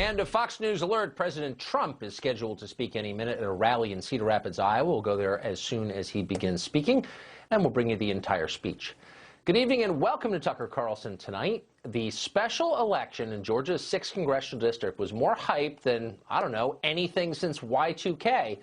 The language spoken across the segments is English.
And a Fox News alert, President Trump is scheduled to speak any minute at a rally in Cedar Rapids, Iowa. We'll go there as soon as he begins speaking, and we'll bring you the entire speech. Good evening and welcome to Tucker Carlson tonight. The special election in Georgia's 6th congressional district was more hype than, I don't know, anything since Y2K.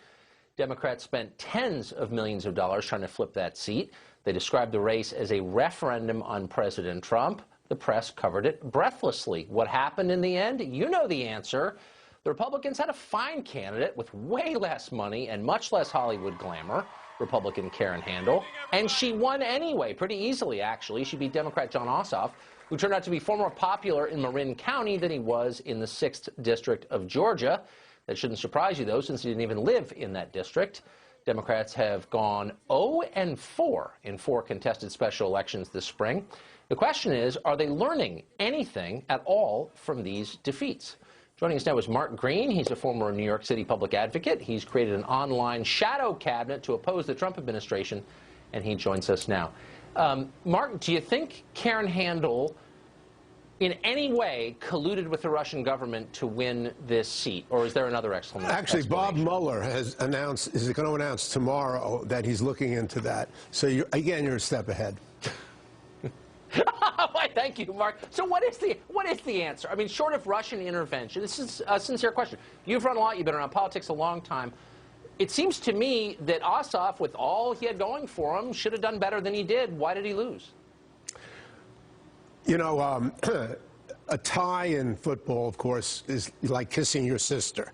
Democrats spent tens of millions of dollars trying to flip that seat. They described the race as a referendum on President Trump. The press covered it breathlessly. What happened in the end? You know the answer. The Republicans had a fine candidate with way less money and much less Hollywood glamour, Republican Karen Handel, and she won anyway, pretty easily, actually. She beat Democrat Jon Ossoff, who turned out to be far more popular in Marin County than he was in the 6th District of Georgia. That shouldn't surprise you, though, since he didn't even live in that district. Democrats have gone 0-4 in 4 contested special elections this spring. The question is, are they learning anything at all from these defeats? Joining us now is Mark Green. He's a former New York City public advocate. He's created an online shadow cabinet to oppose the Trump administration, and he joins us now. Mark, do you think Karen Handel in any way colluded with the Russian government to win this seat, or is there another explanation? Actually, Bob Mueller is going to announce tomorrow that he's looking into that. So, you're a step ahead. Thank you, Mark. So what is the answer? I mean, short of Russian intervention, this is a sincere question. You've run a lot. You've been around politics a long time. It seems to me that Ossoff, with all he had going for him, should have done better than he did. Why did he lose? You know, a tie in football, of course, is like kissing your sister.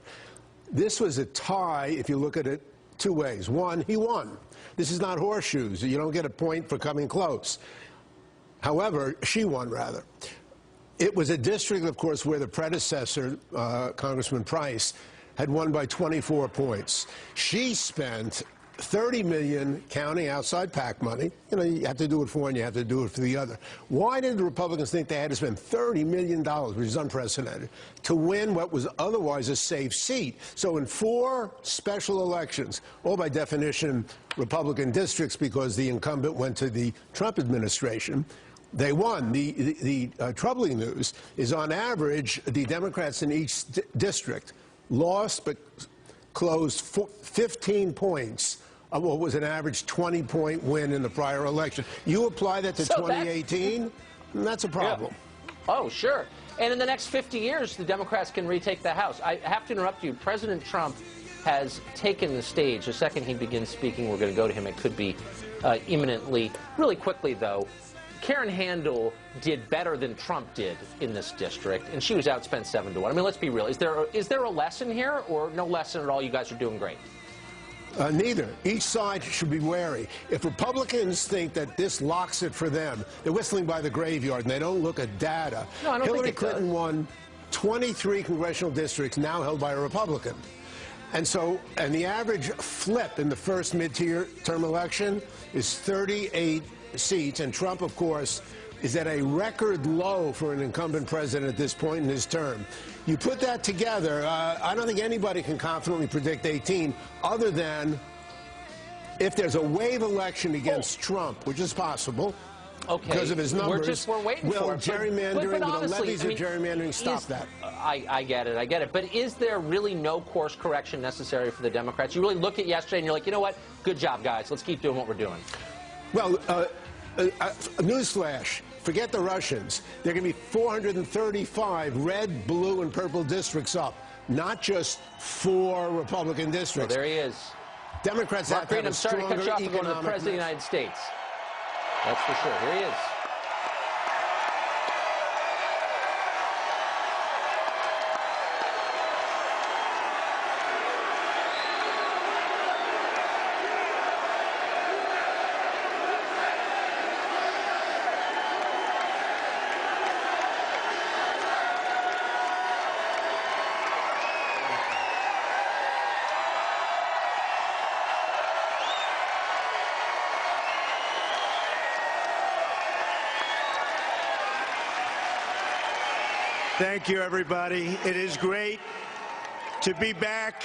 This was a tie, if you look at it, 2 ways. One, he won. This is not horseshoes. You don't get a point for coming close. However, she won, rather. It was a district, of course, where the predecessor, Congressman Price, had won by 24 points. She spent $30 million counting outside PAC money. You know, you have to do it for one, you have to do it for the other. Why did the Republicans think they had to spend $30 million, which is unprecedented, to win what was otherwise a safe seat? So in 4 special elections, all by definition Republican districts because the incumbent went to the Trump administration, they won. The troubling news is, on average, the Democrats in each district lost but closed 15 points of what was an average 20-point win in the prior election. You apply that to 2018, that's a problem. Yeah. Oh, sure. And in the next 50 years, the Democrats can retake the House. I have to interrupt you. President Trump has taken the stage. The second he begins speaking, we're going to go to him. It could be imminently. Really quickly, though, Karen Handel did better than Trump did in this district, and she was outspent 7-1. I mean, let's be real. Is there a lesson here, or no lesson at all? You guys are doing great. Neither. Each side should be wary. If Republicans think that this locks it for them, they're whistling by the graveyard and they don't look at data. No, I don't Hillary think it Clinton does. won 23 congressional districts now held by a Republican. And the average flip in the first mid-term election is 38 seats, and Trump, of course, is at a record low for an incumbent president at this point in his term. You put that together, I don't think anybody can confidently predict 18, other than if there's a wave election against Trump, which is possible, because of his numbers. We're waiting for it. Gerrymandering, but the levies of gerrymandering stop that? I get it. But is there really no course correction necessary for the Democrats? You really look at yesterday and you're like, you know what? Good job, guys. Let's keep doing what we're doing. Well, newsflash. Forget the Russians. There are going to be 435 red, blue, and purple districts up, not just 4 Republican districts. Well, there he is. Democrats have to have a stronger economic. I'm sorry to cut you off and go to the President of the United States. That's for sure. Here he is. Thank you, everybody. It is great to be back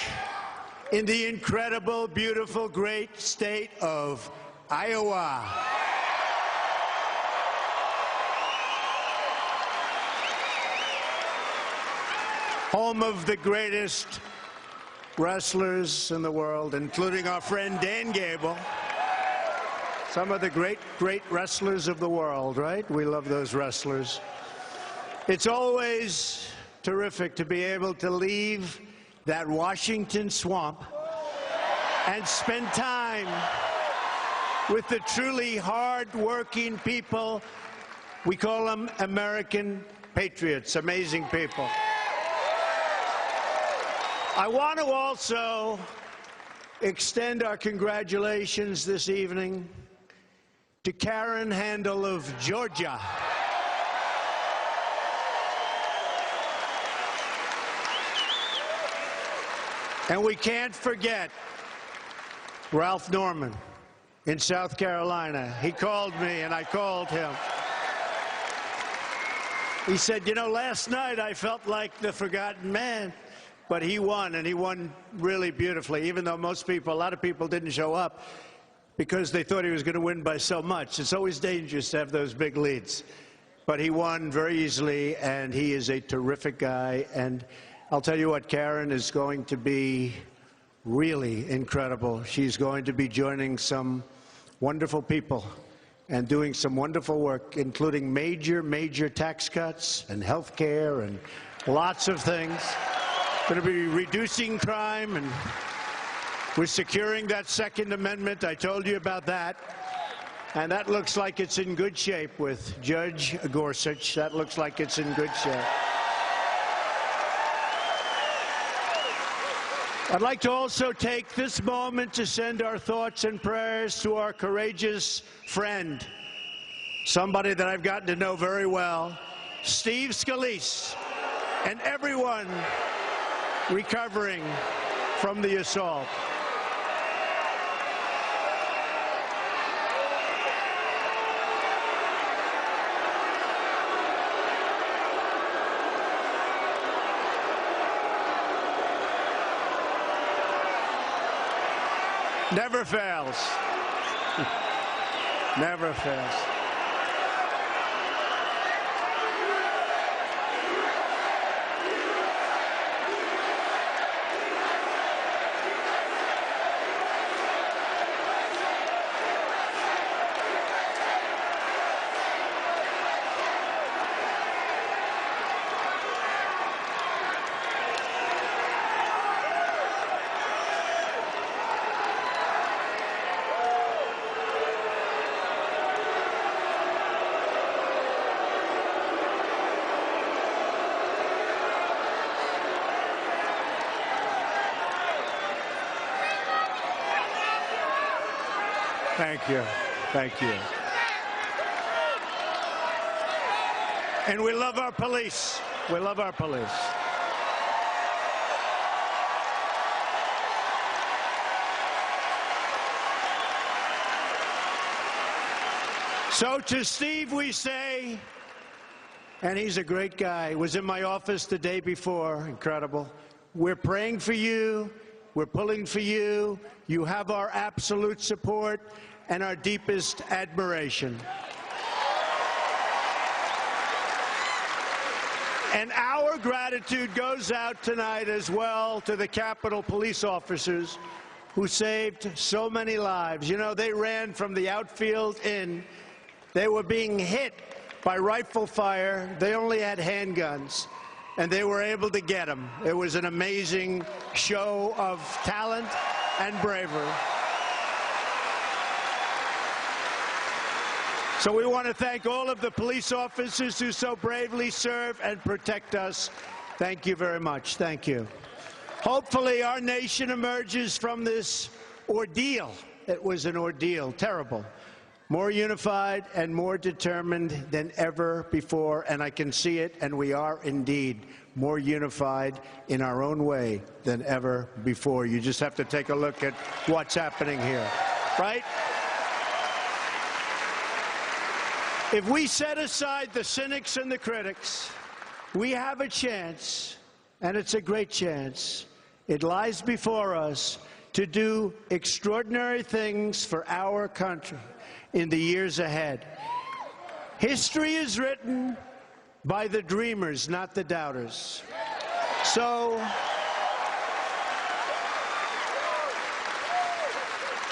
in the incredible, beautiful, great state of Iowa. home of the greatest wrestlers in the world, including our friend Dan Gable. Some of the great wrestlers of the world, right? We love those wrestlers. It's always terrific to be able to leave that Washington swamp and spend time with the truly hard-working people. We call them American patriots, amazing people. I want to also extend our congratulations this evening to Karen Handel of Georgia. And we can't forget Ralph Norman in South Carolina. He called me and I called him. He said, you know, last night I felt like the forgotten man. But he won, and he won really beautifully, even though a lot of people didn't show up because they thought he was going to win by so much. It's always dangerous to have those big leads. But he won very easily, and he is a terrific guy. And I'll tell you what, Karen is going to be really incredible. She's going to be joining some wonderful people and doing some wonderful work, including major tax cuts and health care and lots of things. Going to be reducing crime, and we're securing that Second Amendment. I told you about that. And that looks like it's in good shape with Judge Gorsuch. That looks like it's in good shape. I'd like to also take this moment to send our thoughts and prayers to our courageous friend, somebody that I've gotten to know very well, Steve Scalise, and everyone recovering from the assault. Never fails. Never fails. Thank you. Thank you. And we love our police. We love our police. So to Steve we say, and he's a great guy, was in my office the day before, incredible. We're praying for you. We're pulling for you. You have our absolute support and our deepest admiration. And our gratitude goes out tonight as well to the Capitol police officers who saved so many lives. You know, they ran from the outfield in. They were being hit by rifle fire. They only had handguns, and they were able to get them. It was an amazing show of talent and bravery. So we want to thank all of the police officers who so bravely serve and protect us. Thank you very much. Thank you. Hopefully our nation emerges from this ordeal. It was an ordeal, terrible. More unified and more determined than ever before, and I can see it, and we are indeed more unified in our own way than ever before. You just have to take a look at what's happening here, right? If we set aside the cynics and the critics, we have a chance, and it's a great chance. It lies before us to do extraordinary things for our country in the years ahead. History is written by the dreamers, not the doubters. So,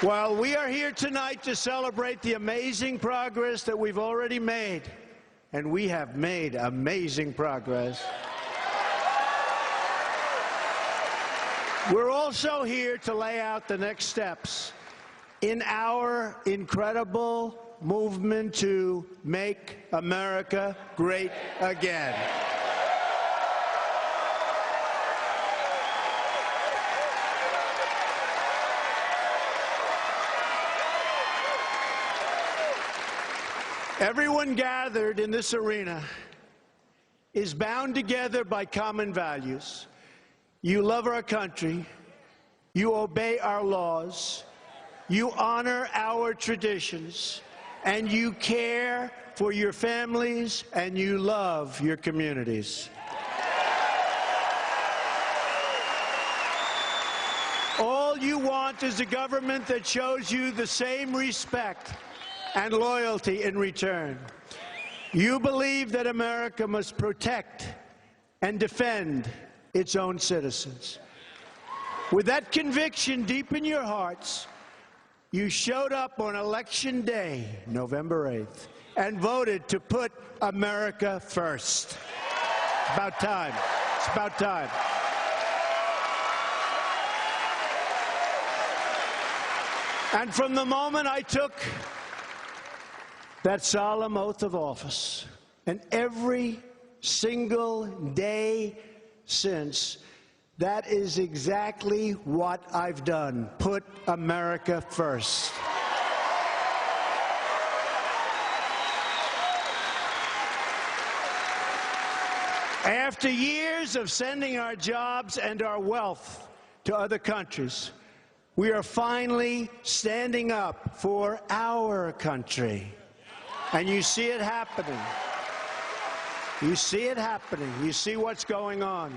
while we are here tonight to celebrate the amazing progress that we've already made, and we have made amazing progress, we're also here to lay out the next steps in our incredible movement to make America great again. Everyone gathered in this arena is bound together by common values. You love our country, you obey our laws, you honor our traditions, and you care for your families and you love your communities. All you want is a government that shows you the same respect and loyalty in return. You believe that America must protect and defend its own citizens. With that conviction deep in your hearts, you showed up on Election Day, November 8th, and voted to put America first. It's about time. It's about time. And from the moment I took that solemn oath of office, and every single day since, that is exactly what I've done. Put America first. After years of sending our jobs and our wealth to other countries, we are finally standing up for our country. And you see it happening. You see it happening. You see what's going on.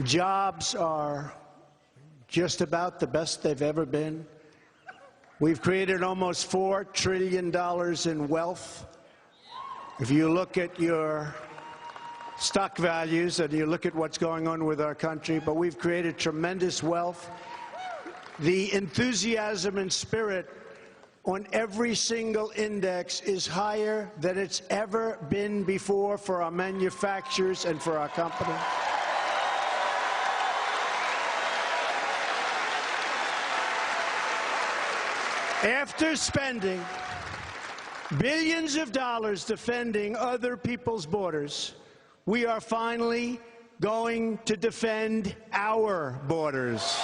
Jobs are just about the best they've ever been. We've created almost $4 trillion in wealth. If you look at your stock values and you look at what's going on with our country, but we've created tremendous wealth. The enthusiasm and spirit on every single index is higher than it's ever been before for our manufacturers and for our company. After spending billions of dollars defending other people's borders, we are finally going to defend our borders.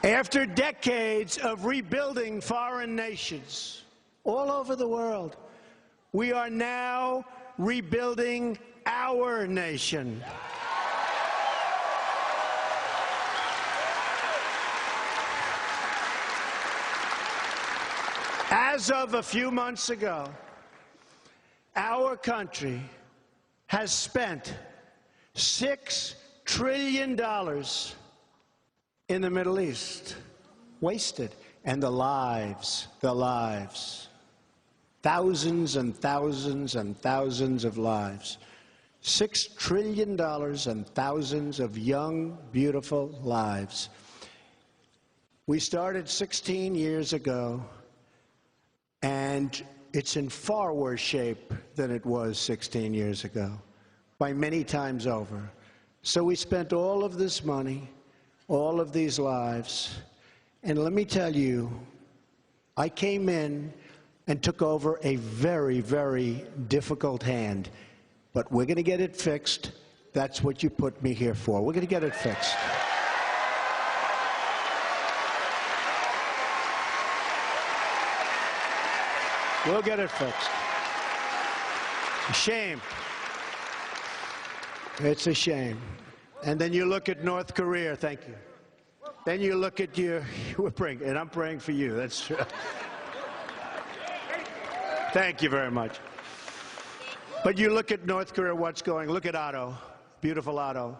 After decades of rebuilding foreign nations all over the world, we are now rebuilding our nation. As of a few months ago, our country has spent $6 trillion in the Middle East, wasted, and the lives, thousands and thousands and thousands of lives. $6 trillion and thousands of young, beautiful lives. We started 16 years ago, and it's in far worse shape than it was 16 years ago, by many times over. So we spent all of this money, all of these lives, and let me tell you, I came in and took over a very, very difficult hand, but we're going to get it fixed. That's what you put me here for. We're going to get it fixed. We'll get it fixed. It's a shame. It's a shame. And then you look at North Korea, thank you. Then you look at we're praying, and I'm praying for you, that's true. Thank you very much. But you look at North Korea, what's going, look at Otto, beautiful Otto.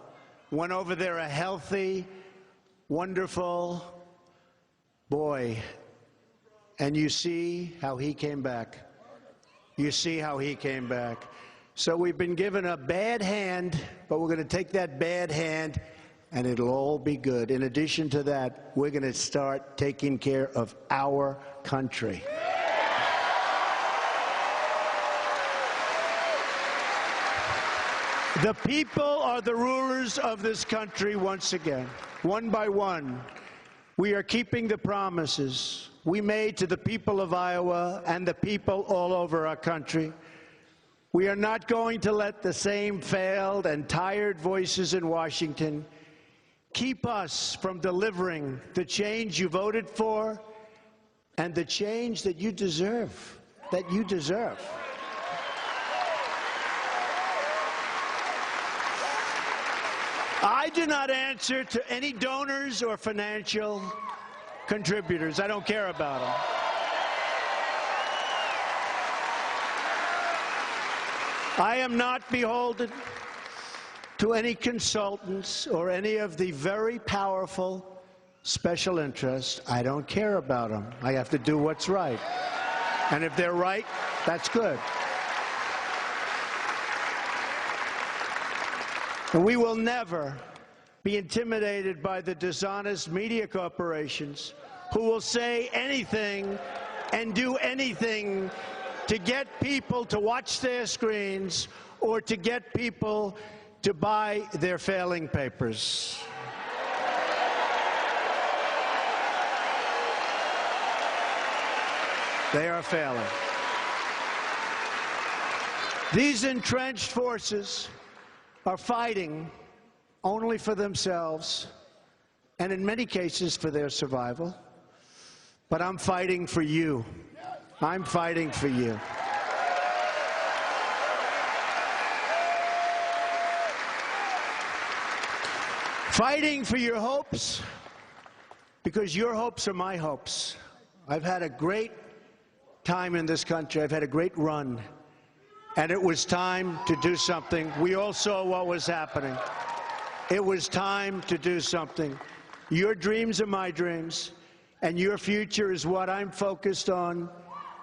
Went over there a healthy, wonderful boy. And you see how he came back. You see how he came back. So we've been given a bad hand, but we're going to take that bad hand and it'll all be good. In addition to that, we're going to start taking care of our country. The people are the rulers of this country once again. One by one, we are keeping the promises we made to the people of Iowa and the people all over our country. We are not going to let the same failed and tired voices in Washington keep us from delivering the change you voted for and the change that you deserve, I do not answer to any donors or financial contributors. I don't care about them. I am not beholden to any consultants or any of the very powerful special interests. I don't care about them. I have to do what's right. And if they're right, that's good. And we will never be intimidated by the dishonest media corporations who will say anything and do anything to get people to watch their screens or to get people to buy their failing papers. They are failing. These entrenched forces are fighting only for themselves and in many cases for their survival. But I'm fighting for you. I'm fighting for you. Fighting for your hopes, because your hopes are my hopes. I've had a great time in this country. I've had a great run. And it was time to do something. We all saw what was happening. It was time to do something. Your dreams are my dreams, and your future is what I'm focused on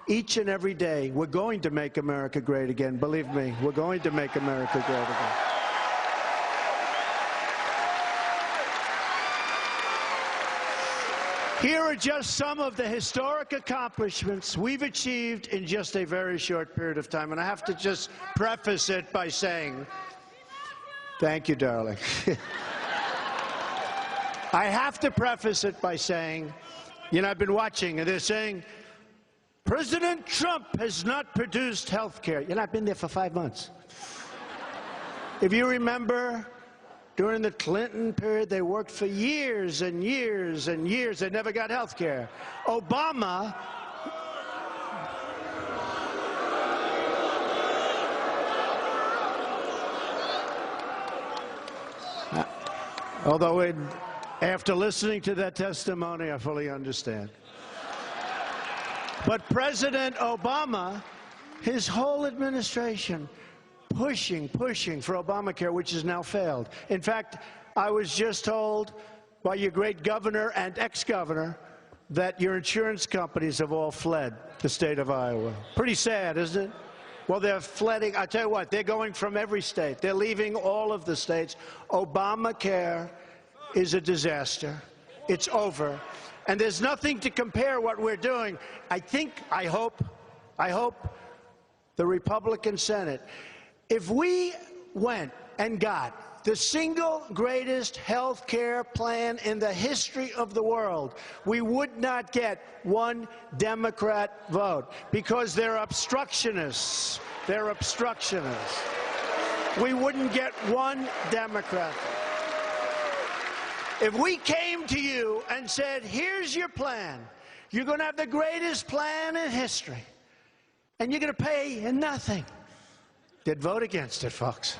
each and every day. We're going to make America great again. Believe me, we're going to make America great again. Here are just some of the historic accomplishments we've achieved in just a very short period of time. And I have to just preface it by saying, thank you, darling. I have to preface it by saying, you know, I've been watching, and they're saying, President Trump has not produced health care. You know, I've been there for 5 months. If you remember, during the Clinton period, they worked for years and years and years. They never got health care. Obama although after listening to that testimony, I fully understand. But President Obama, his whole administration, pushing for Obamacare, which has now failed. In fact, I was just told by your great governor and ex-governor that your insurance companies have all fled the state of Iowa. Pretty sad, isn't it? Well, they're flooding. I tell you what, they're going from every state. They're leaving all of the states. Obamacare is a disaster. It's over. And there's nothing to compare what we're doing. I hope the Republican Senate, if we went and got the single greatest health care plan in the history of the world, we would not get one Democrat vote because they're obstructionists. They're obstructionists. We wouldn't get one Democrat vote. If we came to you and said, here's your plan, you're going to have the greatest plan in history, and you're going to pay nothing, they'd vote against it, folks.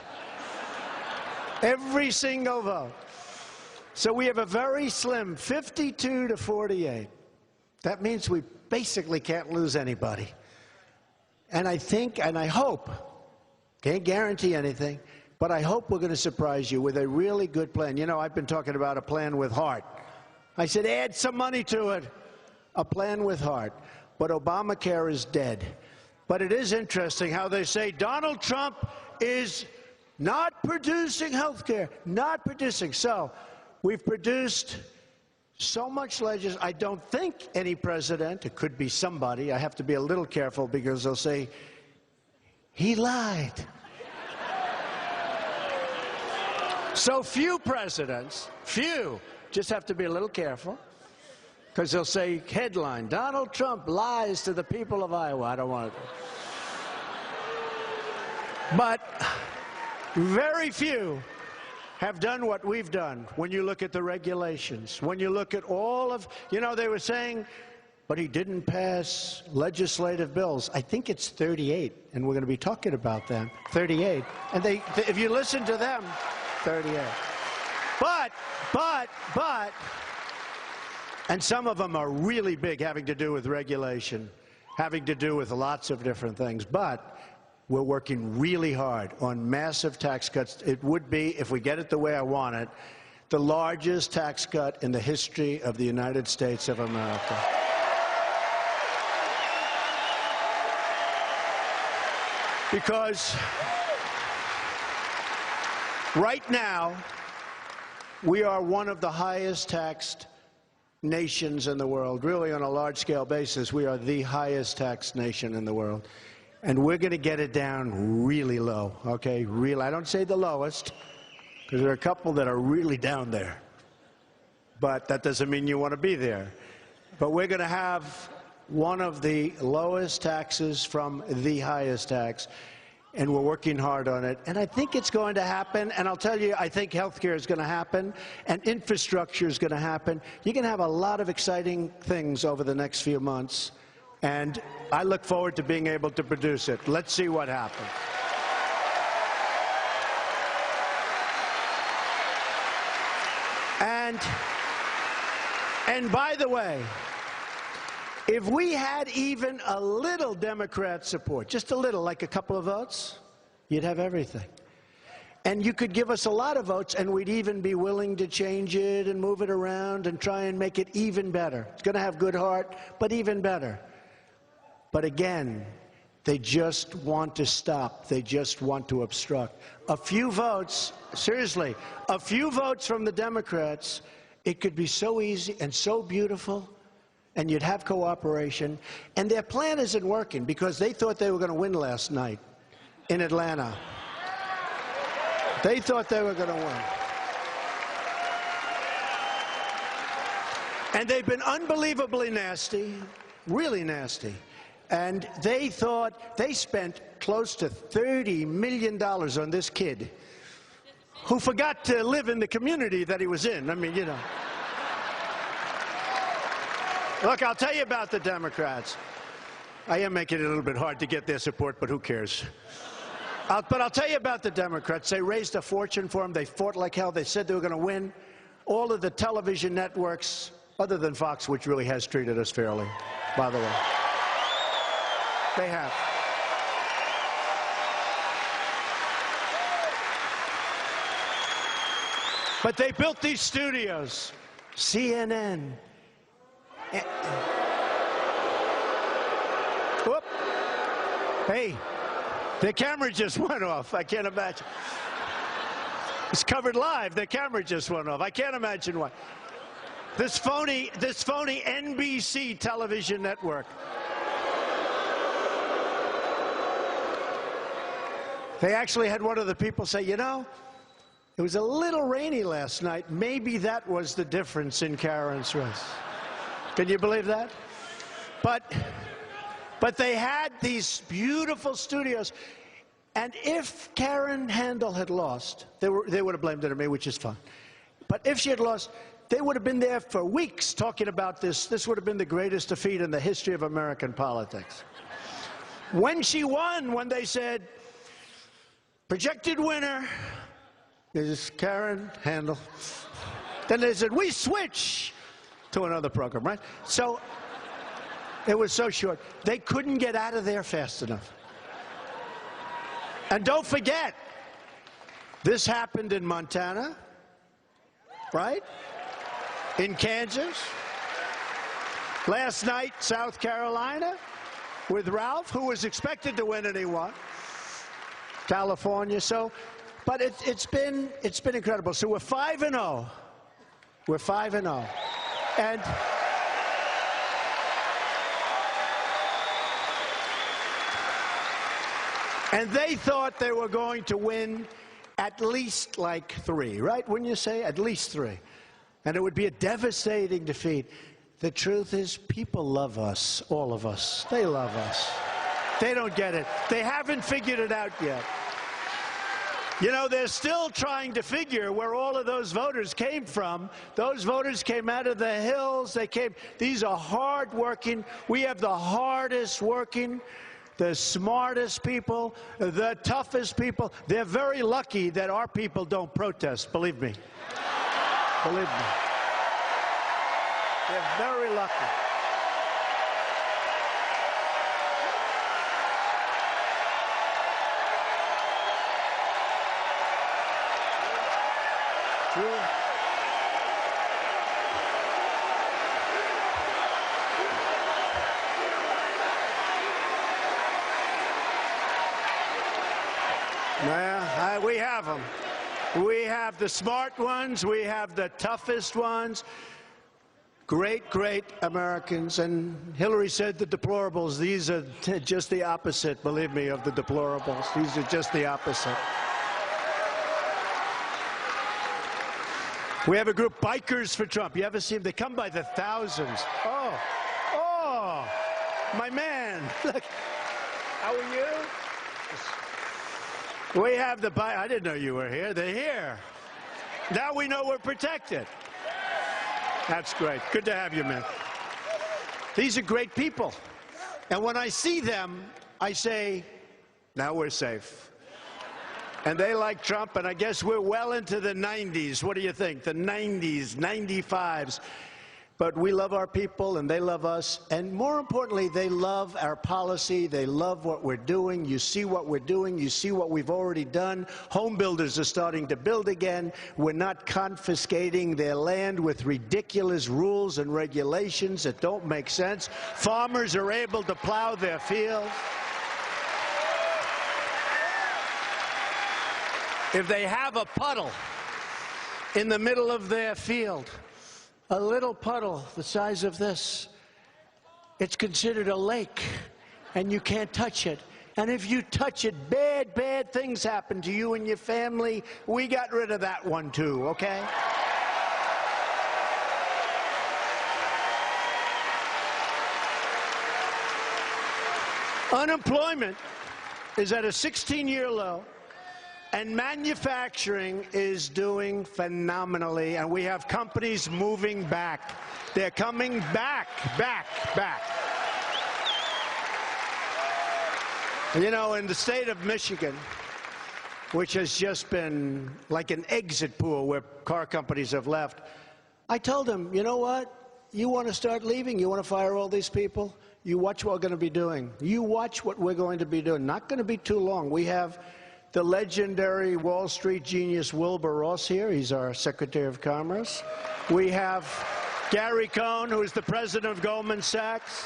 Every single vote. So we have a very slim 52 to 48. That means we basically can't lose anybody. And I think, and I hope, Can't guarantee anything, but I hope we're going to surprise you with a really good plan. You know, I've been talking about a plan with heart. I said, add some money to it. A plan with heart. But Obamacare is dead. But it is interesting how they say Donald Trump is not producing health care, not producing. So we've produced so much legislation. I don't think any president, it could be somebody, I have to be a little careful because they'll say, he lied. So few presidents, just have to be a little careful because they'll say, headline, Donald Trump lies to the people of Iowa. I don't want to. But very few have done what we've done when you look at the regulations, when you look at all of, you know, they were saying, but he didn't pass legislative bills. I think it's 38, and we're going to be talking about them. 38. And if you listen to them, 38. But, and some of them are really big, having to do with regulation, having to do with lots of different things. But we're working really hard on massive tax cuts. It would be, if we get it the way I want it, the largest tax cut in the history of the United States of America. Because right now, we are one of the highest taxed nations in the world. Really, on a large-scale basis, we are the highest taxed nation in the world. And we're going to get it down really low, okay? Real. I don't say the lowest, because there are a couple that are really down there. But that doesn't mean you want to be there. But we're going to have one of the lowest taxes from the highest tax, and we're working hard on it. And I think it's going to happen, and I'll tell you, I think health care is going to happen, and infrastructure is going to happen. You're going to have a lot of exciting things over the next few months, and I look forward to being able to produce it. Let's see what happens. And by the way, if we had even a little Democrat support, just a little, like a couple of votes, you'd have everything. And you could give us a lot of votes, and we'd even be willing to change it and move it around and try and make it even better. It's going to have good heart, but even better. But again, they just want to stop. They just want to obstruct. A few votes, seriously, a few votes from the Democrats, it could be so easy and so beautiful, and you'd have cooperation. And their plan isn't working because they thought they were going to win last night in Atlanta. They thought they were going to win. And they've been unbelievably nasty, really nasty. And they thought they spent close to $30 million on this kid who forgot to live in the community that he was in. I mean, you know. Look, I'll tell you about the Democrats. I am making it a little bit hard to get their support, but who cares? But I'll tell you about the Democrats. They raised a fortune for him. They fought like hell. They said they were going to win. All of the television networks, other than Fox, which really has treated us fairly, by the way. They have. But they built these studios, CNN. Whoop. Hey, the camera just went off. I can't imagine. It's covered live. The camera just went off. I can't imagine why. This phony NBC television network. They actually had one of the people say, you know, it was a little rainy last night. Maybe that was the difference in Karen's race. Can you believe that? But they had these beautiful studios. And if Karen Handel had lost, they would have blamed it on me, which is fine. But if she had lost, they would have been there for weeks talking about this. This would have been the greatest defeat in the history of American politics. When she won, when they said, projected winner is Karen Handel. Then they said, we switch to another program, right? So it was so short. They couldn't get out of there fast enough. And don't forget, this happened in Montana, right? In Kansas. Last night, South Carolina, with Ralph, who was expected to win and he won. California. So, but it's been incredible. So we're 5-0. We're 5-0, and they thought they were going to win at least like 3, right? Wouldn't you say? At least 3. And it would be a devastating defeat. The truth is, people love us, all of us. They love us. They don't get it. They haven't figured it out yet. You know, they're still trying to figure where all of those voters came from. Those voters came out of the hills. These are hard-working. We have the hardest working, the smartest people, the toughest people. They're very lucky that our people don't protest, believe me. Believe me. They're very lucky. True. Yeah, we have them. We have the smart ones. We have the toughest ones. Great, great Americans. And Hillary said the deplorables. These are just the opposite, believe me, of the deplorables. These are just the opposite. We have a group, Bikers for Trump. You ever see them? They come by the thousands. Oh, my man. Look, how are you? We have the I didn't know you were here. They're here. Now we know we're protected. That's great. Good to have you, man. These are great people. And when I see them, I say, now we're safe. And they like Trump, and I guess we're well into the 90s. What do you think? The 90s, 95s. But we love our people, and they love us. And more importantly, they love our policy. They love what we're doing. You see what we're doing. You see what we've already done. Home builders are starting to build again. We're not confiscating their land with ridiculous rules and regulations that don't make sense. Farmers are able to plow their fields. If they have a puddle in the middle of their field, a little puddle the size of this, it's considered a lake, and you can't touch it. And if you touch it, bad, bad things happen to you and your family. We got rid of that one, too, okay? Unemployment is at a 16-year low. And manufacturing is doing phenomenally, and we have companies moving back. They're coming back. You know, in the state of Michigan, which has just been like an exit pool where car companies have left, I told them, you know what? You want to start leaving? You want to fire all these people? You watch what we're going to be doing. You watch what we're going to be doing. Not going to be too long. We have the legendary Wall Street genius Wilbur Ross here. He's our Secretary of Commerce. We have Gary Cohn, who is the president of Goldman Sachs.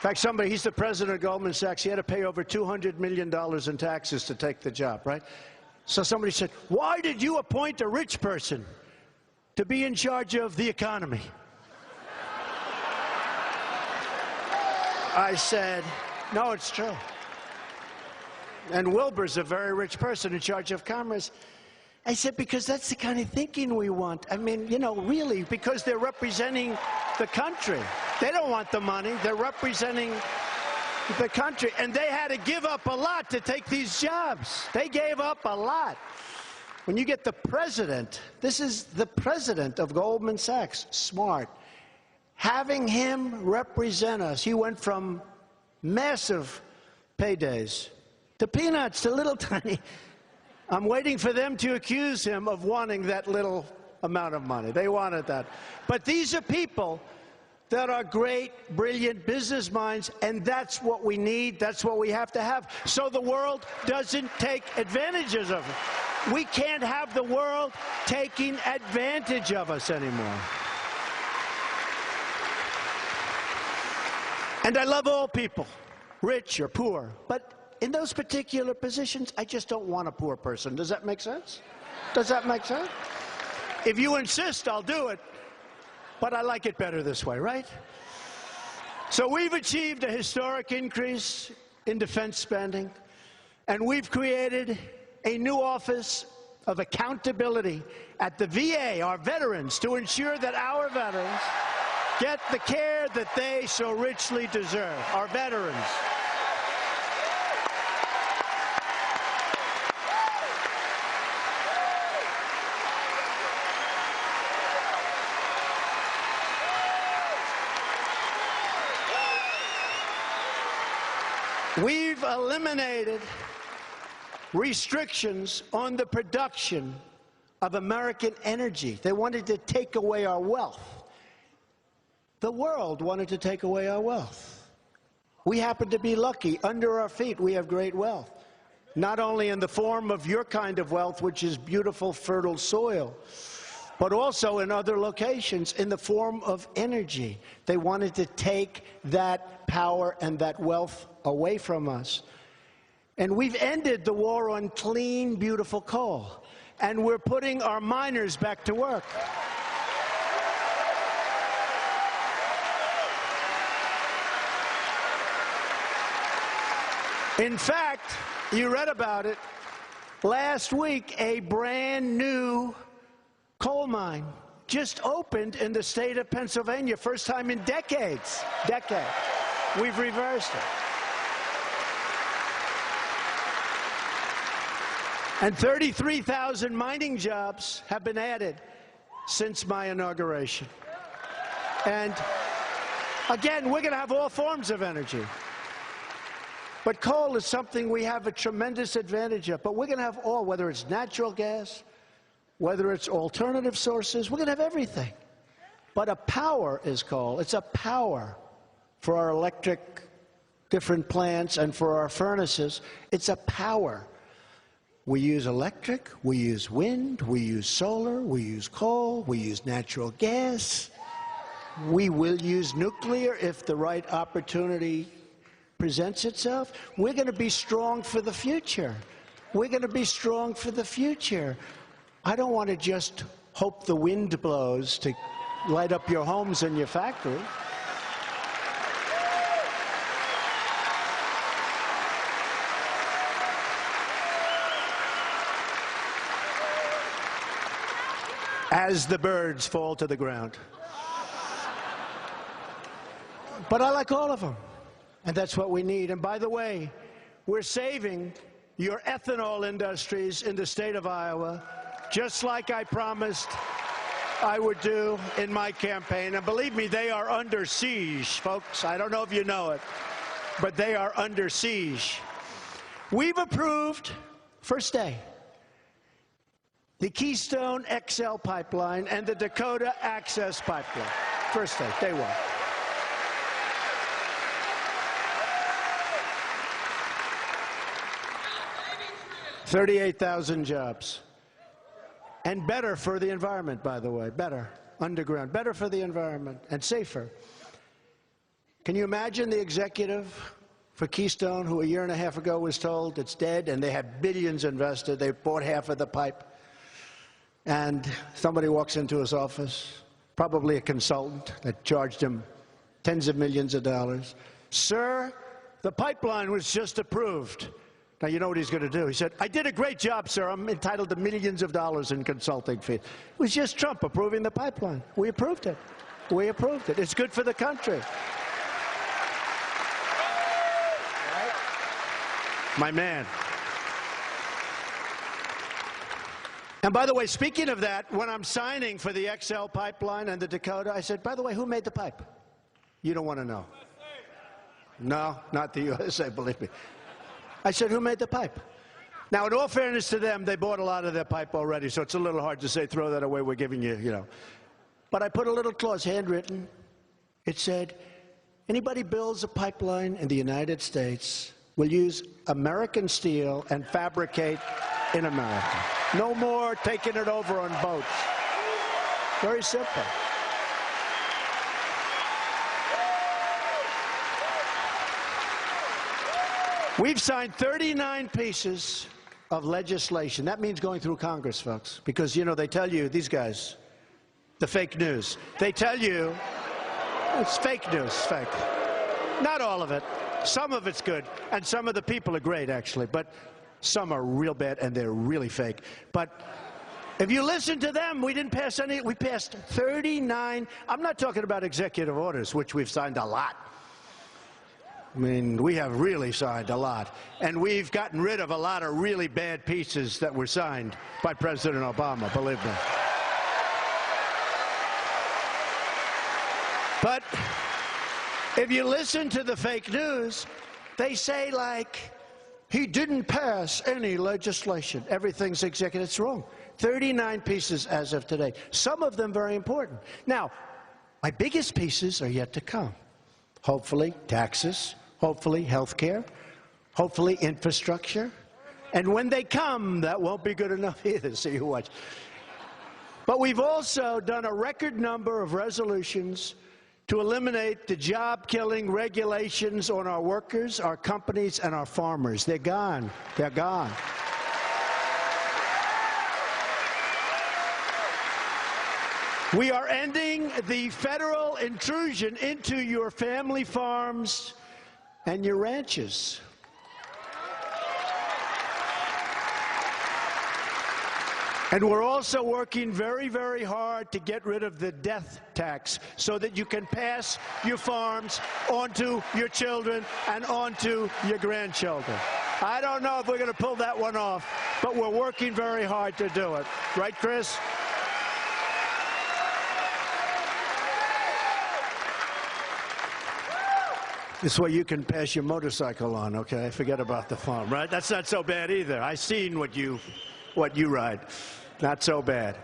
In fact, he's the president of Goldman Sachs. He had to pay over $200 million in taxes to take the job, right? So somebody said, why did you appoint a rich person to be in charge of the economy? I said, no, it's true. And Wilbur's a very rich person in charge of commerce. I said, because that's the kind of thinking we want. I mean, you know, really, because they're representing the country. They don't want the money. They're representing the country. And they had to give up a lot to take these jobs. They gave up a lot. When you get the president, this is the president of Goldman Sachs, smart. Having him represent us, he went from massive paydays to peanuts, to little tiny. I'm waiting for them to accuse him of wanting that little amount of money. They wanted that. But these are people that are great, brilliant business minds, and that's what we need, that's what we have to have, so the world doesn't take advantages of it. We can't have the world taking advantage of us anymore. And I love all people, rich or poor, but in those particular positions, I just don't want a poor person. Does that make sense? Does that make sense? If you insist, I'll do it. But I like it better this way, right? So we've achieved a historic increase in defense spending, and we've created a new office of accountability at the VA, our veterans, to ensure that our veterans get the care that they so richly deserve. Our veterans. We've eliminated restrictions on the production of American energy. They wanted to take away our wealth. The world wanted to take away our wealth. We happen to be lucky. Under our feet, we have great wealth. Not only in the form of your kind of wealth, which is beautiful, fertile soil, but also in other locations in the form of energy. They wanted to take that power and that wealth away from us. And we've ended the war on clean, beautiful coal. And we're putting our miners back to work. In fact, you read about it, last week a brand new coal mine just opened in the state of Pennsylvania, first time in decades. We've reversed it. And 33,000 mining jobs have been added since my inauguration. And again, we're going to have all forms of energy. But coal is something we have a tremendous advantage of. But we're going to have all, whether it's natural gas, whether it's alternative sources, we're going to have everything. But a power is coal. It's a power for our electric different plants and for our furnaces. It's a power. We use electric, we use wind, we use solar, we use coal, we use natural gas. We will use nuclear if the right opportunity presents itself. We're going to be strong for the future. We're going to be strong for the future. I don't want to just hope the wind blows to light up your homes and your factory. As the birds fall to the ground. But I like all of them, and that's what we need. And by the way, we're saving your ethanol industries in the state of Iowa, just like I promised I would do in my campaign. And believe me, they are under siege, folks. I don't know if you know it, but they are under siege. We've approved, first day, the Keystone XL pipeline and the Dakota Access pipeline. First day one. $38,000 jobs. And better for the environment, by the way. Better. Underground. Better for the environment and safer. Can you imagine the executive for Keystone who a year and a half ago was told it's dead and they have billions invested, they bought half of the pipe, and somebody walks into his office, probably a consultant that charged him tens of millions of dollars. Sir, the pipeline was just approved. Now, you know what he's going to do. He said, I did a great job, sir. I'm entitled to millions of dollars in consulting fees. It was just Trump approving the pipeline. We approved it. We approved it. It's good for the country. Right? My man. And by the way, speaking of that, when I'm signing for the XL pipeline and the Dakota, I said, by the way, who made the pipe? You don't want to know. No, not the USA, believe me. I said, who made the pipe? Now, in all fairness to them, they bought a lot of their pipe already, so it's a little hard to say, throw that away, we're giving you, you know. But I put a little clause, handwritten, It said, anybody builds a pipeline in the United States will use American steel and fabricate in America. No more taking it over on boats. Very simple. We've signed 39 pieces of legislation. That means going through Congress, folks, because, you know, they tell you, these guys, the fake news, they tell you it's fake news, fake. Not all of it. Some of it's good, and some of the people are great, actually, but some are real bad, and they're really fake. But if you listen to them, we didn't pass any. We passed 39. I'm not talking about executive orders, which we've signed a lot. I mean, we have really signed a lot. And we've gotten rid of a lot of really bad pieces that were signed by President Obama, believe me. But if you listen to the fake news, they say, like, he didn't pass any legislation. Everything's executive. It's wrong. 39 pieces as of today. Some of them very important. Now, my biggest pieces are yet to come. Hopefully, taxes. Hopefully, health care. Hopefully, infrastructure. And when they come, that won't be good enough either, so you watch. But we've also done a record number of resolutions to eliminate the job-killing regulations on our workers, our companies, and our farmers. They're gone. They're gone. We are ending the federal intrusion into your family farms and your ranches. And we're also working very, very hard to get rid of the death tax so that you can pass your farms onto your children and onto your grandchildren. I don't know if we're going to pull that one off, but we're working very hard to do it. Right, Chris? This way you can pass your motorcycle on, okay? Forget about the farm, right? That's not so bad either. I seen what you ride. Not so bad.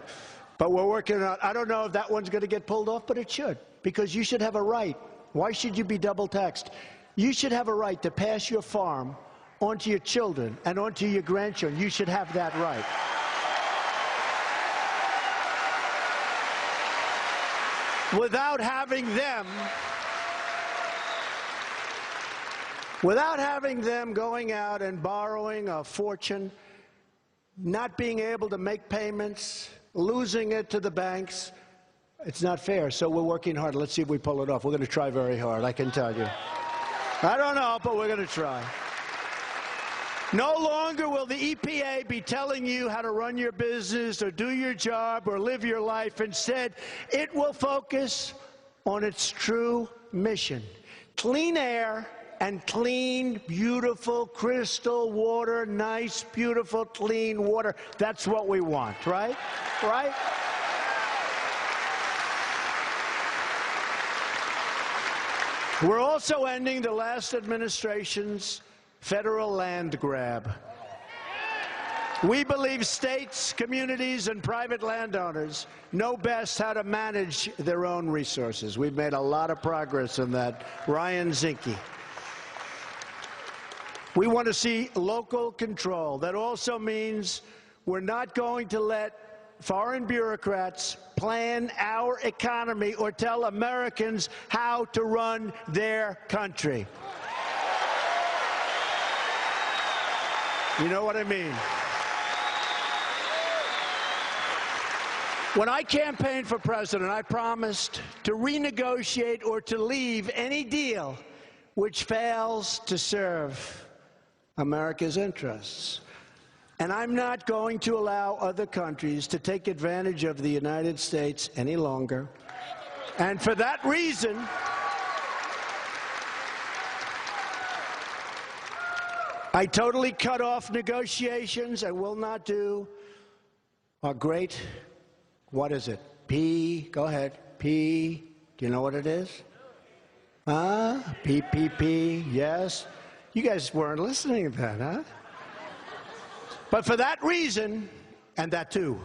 But we're working on, I don't know if that one's going to get pulled off, but it should, because you should have a right. Why should you be double taxed? You should have a right to pass your farm onto your children and onto your grandchildren. You should have that right. Without having them going out and borrowing a fortune, not being able to make payments, losing it to the banks. It's not fair, so we're working hard. Let's see if we pull it off. We're going to try very hard, I can tell you. I don't know, but we're going to try. No longer will the EPA be telling you how to run your business or do your job or live your life. Instead, it will focus on its true mission: clean air and clean, beautiful, crystal water, nice, beautiful, clean water. That's what we want, right? Right? We're also ending the last administration's federal land grab. We believe states, communities, and private landowners know best how to manage their own resources. We've made a lot of progress in that. Ryan Zinke. We want to see local control. That also means we're not going to let foreign bureaucrats plan our economy or tell Americans how to run their country. You know what I mean? When I campaigned for president, I promised to renegotiate or to leave any deal which fails to serve America's interests. And I'm not going to allow other countries to take advantage of the United States any longer. And for that reason, I totally cut off negotiations. I will not do a great, what is it? P, go ahead. P, do you know what it is? PPP, yes. You guys weren't listening to that, huh? But for that reason, and that too,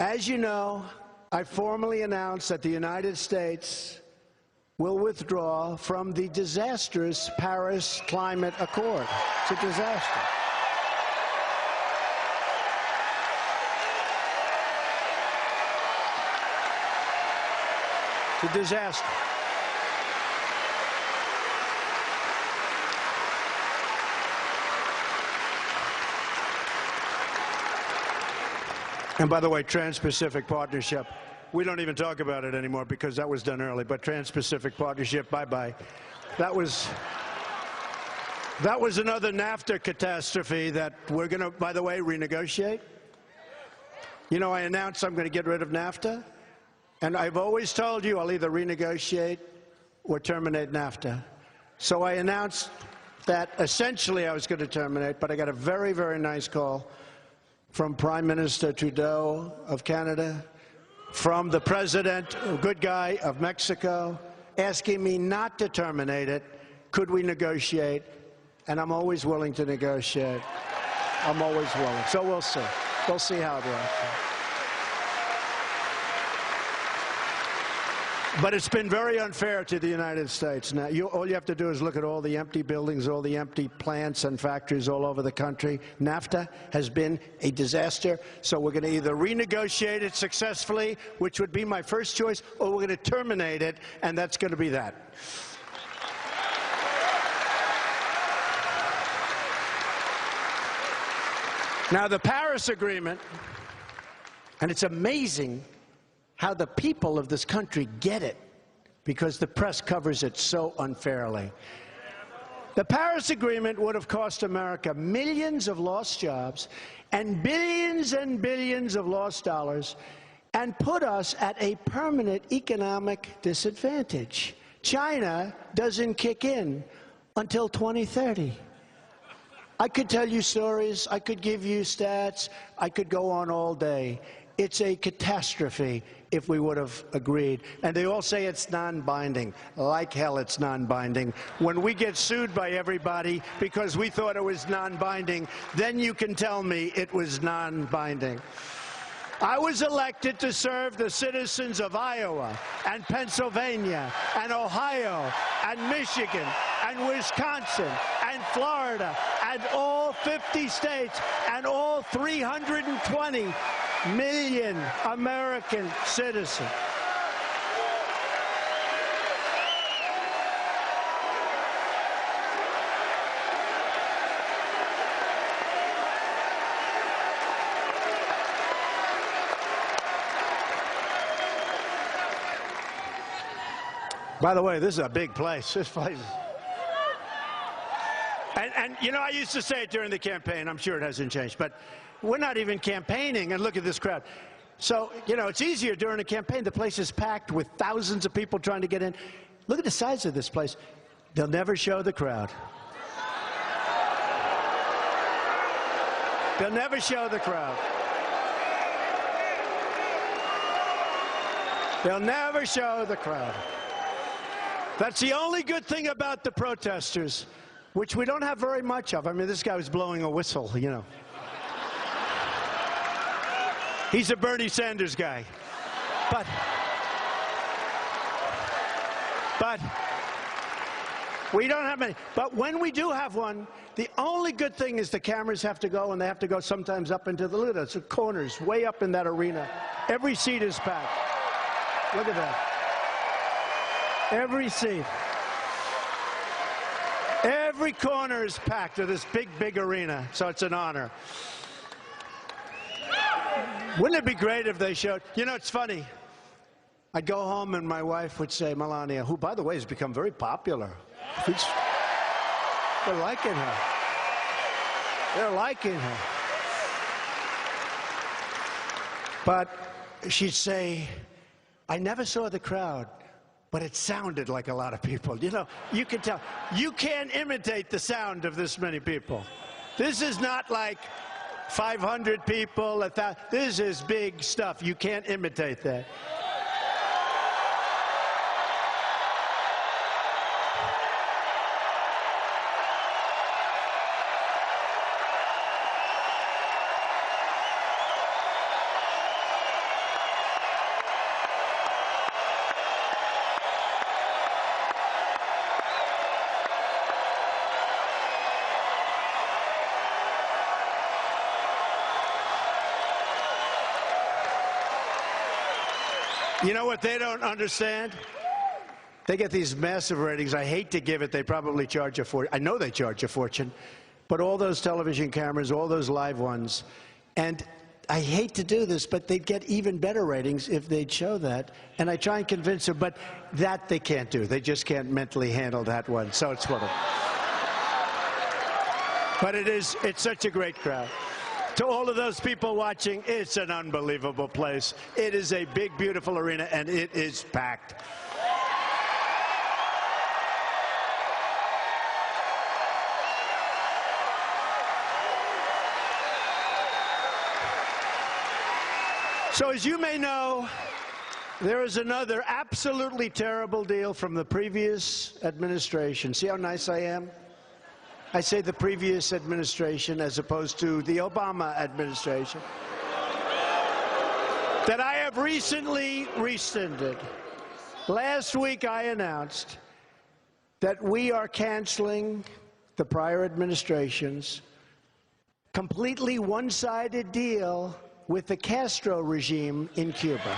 as you know, I formally announced that the United States will withdraw from the disastrous Paris Climate Accord. It's a disaster. It's a disaster. And by the way, Trans-Pacific Partnership, we don't even talk about it anymore because that was done early, but Trans-Pacific Partnership, bye-bye. That was another NAFTA catastrophe that we're going to, by the way, renegotiate. You know, I announced I'm going to get rid of NAFTA, and I've always told you I'll either renegotiate or terminate NAFTA. So I announced that essentially I was going to terminate, but I got a very, very nice call from Prime Minister Trudeau of Canada, from the President, a good guy, of Mexico, asking me not to terminate it. Could we negotiate? And I'm always willing to negotiate. I'm always willing. So we'll see. We'll see how it works. But it's been very unfair to the United States. Now, all you have to do is look at all the empty buildings, all the empty plants and factories all over the country. NAFTA has been a disaster, so we're going to either renegotiate it successfully, which would be my first choice, or we're going to terminate it, and that's going to be that. Now, the Paris Agreement, and it's amazing how the people of this country get it, because the press covers it so unfairly. The Paris Agreement would have cost America millions of lost jobs and billions of lost dollars and put us at a permanent economic disadvantage. China doesn't kick in until 2030. I could tell you stories, I could give you stats, I could go on all day. It's a catastrophe if we would have agreed. And they all say it's non-binding. Like hell it's non-binding. When we get sued by everybody because we thought it was non-binding, then you can tell me it was non-binding. I was elected to serve the citizens of Iowa and Pennsylvania and Ohio and Michigan and Wisconsin and Florida and all 50 states and all 320 million American citizens. By the way, this is a big place. This place is... And you know, I used to say it during the campaign. I'm sure it hasn't changed, but we're not even campaigning, and look at this crowd. So, you know, it's easier during a campaign. The place is packed with thousands of people trying to get in. Look at the size of this place. They'll never show the crowd. They'll never show the crowd. They'll never show the crowd. That's the only good thing about the protesters, which we don't have very much of. I mean, this guy was blowing a whistle, you know. He's a Bernie Sanders guy. But we don't have many. But when we do have one, the only good thing is the cameras have to go, and they have to go sometimes up into the little corners, way up in that arena. Every seat is packed. Look at that. Every seat. Every corner is packed of this big, big arena, so it's an honor. Wouldn't it be great if they showed... You know, it's funny. I'd go home and my wife would say, Melania, who, by the way, has become very popular. They're liking her. They're liking her. But she'd say, I never saw the crowd, but it sounded like a lot of people. You know, you can tell. You can't imitate the sound of this many people. This is not like 500 people, 1,000. This is big stuff. You can't imitate that. You know what they don't understand? They get these massive ratings. I hate to give it. They probably charge a fortune. I know they charge a fortune. But all those television cameras, all those live ones, and I hate to do this, but they'd get even better ratings if they'd show that. And I try and convince them, but that they can't do. They just can't mentally handle that one. So it's one of them. But it's such a great crowd. To all of those people watching, it's an unbelievable place. It is a big, beautiful arena, and it is packed. So as you may know, there is another absolutely terrible deal from the previous administration. See how nice I am? I say the previous administration as opposed to the Obama administration. That I have recently rescinded. Last week I announced that we are canceling the prior administration's completely one-sided deal with the Castro regime in Cuba.